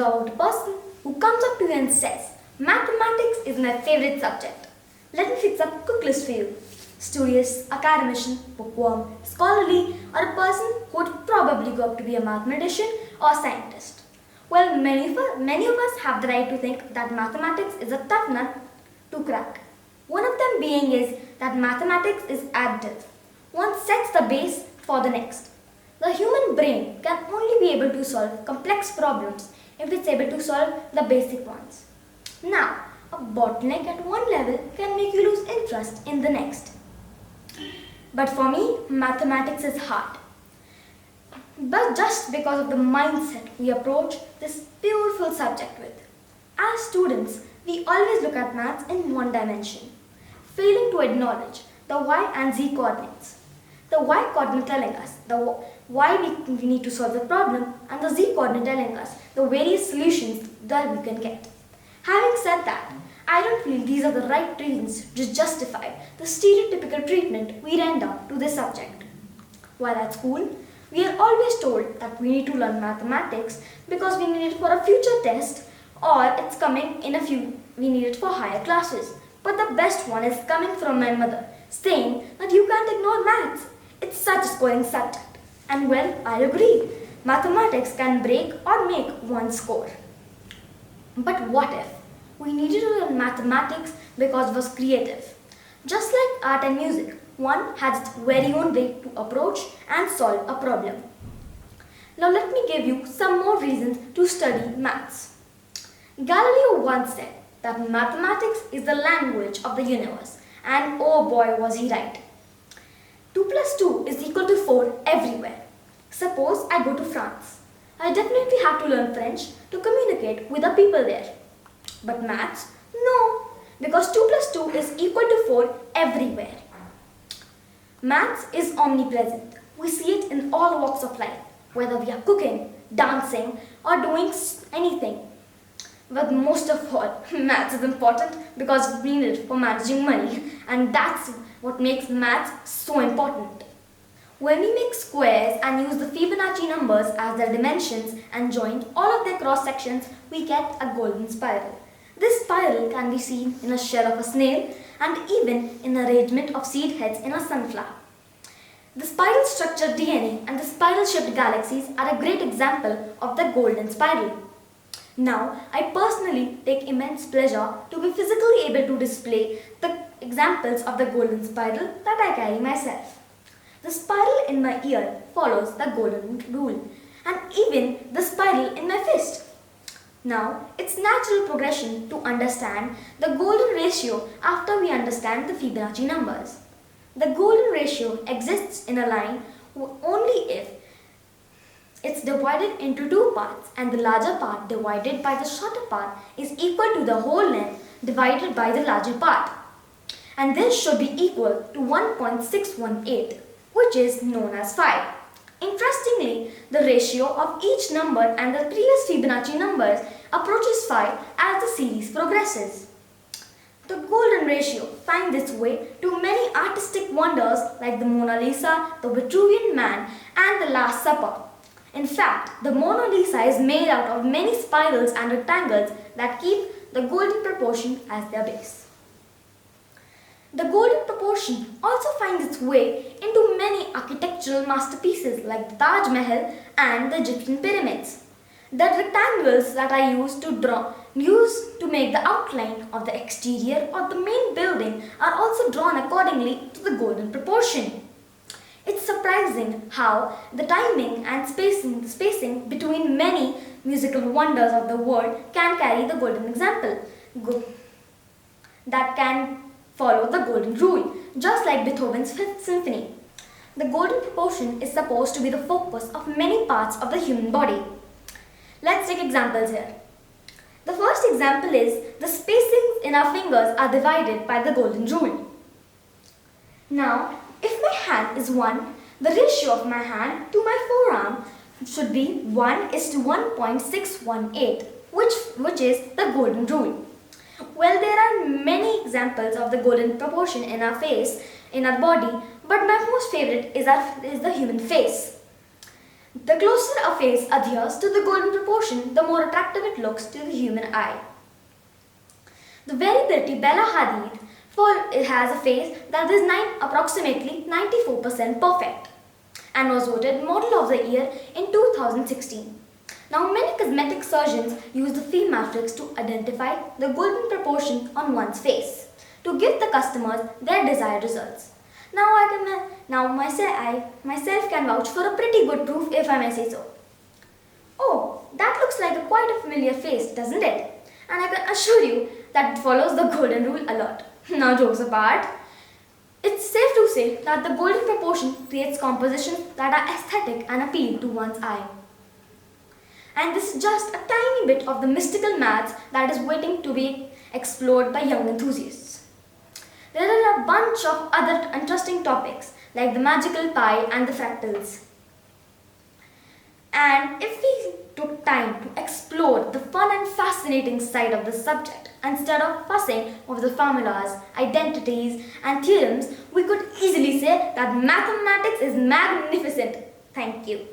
about a person who comes up to you and says, "Mathematics is my favorite subject." Let me fix up a quick list for you. Studious, academician, bookworm, scholarly, or a person who would probably go up to be a mathematician or scientist. Well, many of us have the right to think that mathematics is a tough nut to crack. One of them being is that mathematics is additive. One sets the base for the next. The human brain can only be able to solve complex problems if it's able to solve the basic ones. Now, a bottleneck at one level can make you lose interest in the next. But for me, mathematics is hard. But just because of the mindset we approach this beautiful subject with. As students, we always look at maths in one dimension, failing to acknowledge the y and z coordinates. The y coordinate telling us why we need to solve the problem, and the z coordinate telling us the various solutions that we can get. Having said that, I don't feel these are the right reasons to justify the stereotypical treatment we render to this subject. While at school, we are always told that we need to learn mathematics because we need it for a future test, or it's coming in we need it for higher classes. But the best one is coming from my mother, saying that you can't ignore maths. It's such a scoring subject. And well, I agree. Mathematics can break or make one score. But what if we needed to learn mathematics because it was creative? Just like art and music, one has its very own way to approach and solve a problem. Now let me give you some more reasons to study maths. Galileo once said that mathematics is the language of the universe, and oh boy was he right. 2 plus 2 is equal to 4 everywhere. Suppose I go to France. I definitely have to learn French to communicate with the people there. But maths? No, because 2 plus 2 is equal to 4 everywhere. Maths is omnipresent. We see it in all walks of life, whether we are cooking, dancing, or doing anything. But most of all, maths is important because we need it for managing money, and that's what makes maths so important. When we make squares and use the Fibonacci numbers as their dimensions and join all of their cross sections, we get a golden spiral. This spiral can be seen in a shell of a snail and even in the arrangement of seed heads in a sunflower. The spiral structured DNA and the spiral-shaped galaxies are a great example of the golden spiral. Now, I personally take immense pleasure to be physically able to display the examples of the golden spiral that I carry myself. The spiral in my ear follows the golden rule, and even the spiral in my fist. Now, it's natural progression to understand the golden ratio after we understand the Fibonacci numbers. The golden ratio exists in a line only if it's divided into two parts and the larger part divided by the shorter part is equal to the whole length divided by the larger part. And this should be equal to 1.618, which is known as 5. Interestingly, the ratio of each number and the previous Fibonacci numbers approaches 5 as the series progresses. The golden ratio finds its way to many artistic wonders like the Mona Lisa, the Vitruvian Man, and the Last Supper. In fact, the Mona Lisa is made out of many spirals and rectangles that keep the golden proportion as their base. The golden proportion also finds its way into many architectural masterpieces like the Taj Mahal and the Egyptian pyramids. The rectangles that I used to make the outline of the exterior of the main building are also drawn accordingly to the golden proportion. It's surprising how the timing and spacing between many musical wonders of the world can carry the golden example that can follow the golden rule, just like Beethoven's Fifth Symphony. The golden proportion is supposed to be the focus of many parts of the human body. Let's take examples here. The first example is the spacings in our fingers are divided by the golden rule. Now, if my hand is 1, the ratio of my hand to my forearm should be 1:1.618, which is the golden rule. Well, there are many examples of the golden proportion in our face, in our body, but my most favorite is the human face. The closer a face adheres to the golden proportion, the more attractive it looks to the human eye. The very pretty Bella Hadid has a face that is approximately 94% perfect and was voted Model of the Year in 2016. Now, many cosmetic surgeons use the Phi matrix to identify the golden proportion on one's face to give the customers their desired results. Now, I myself can vouch for a pretty good proof, if I may say so. Oh, that looks like quite a familiar face, doesn't it? And I can assure you that it follows the golden rule a lot. Now, jokes apart, it's safe to say that the golden proportion creates compositions that are aesthetic and appeal to one's eye. And this is just a tiny bit of the mystical maths that is waiting to be explored by young enthusiasts. There are a bunch of other interesting topics like the magical pi and the fractals. And if we took time to explore the fun and fascinating side of the subject instead of fussing over the formulas, identities and theorems, we could easily say that mathematics is magnificent. Thank you.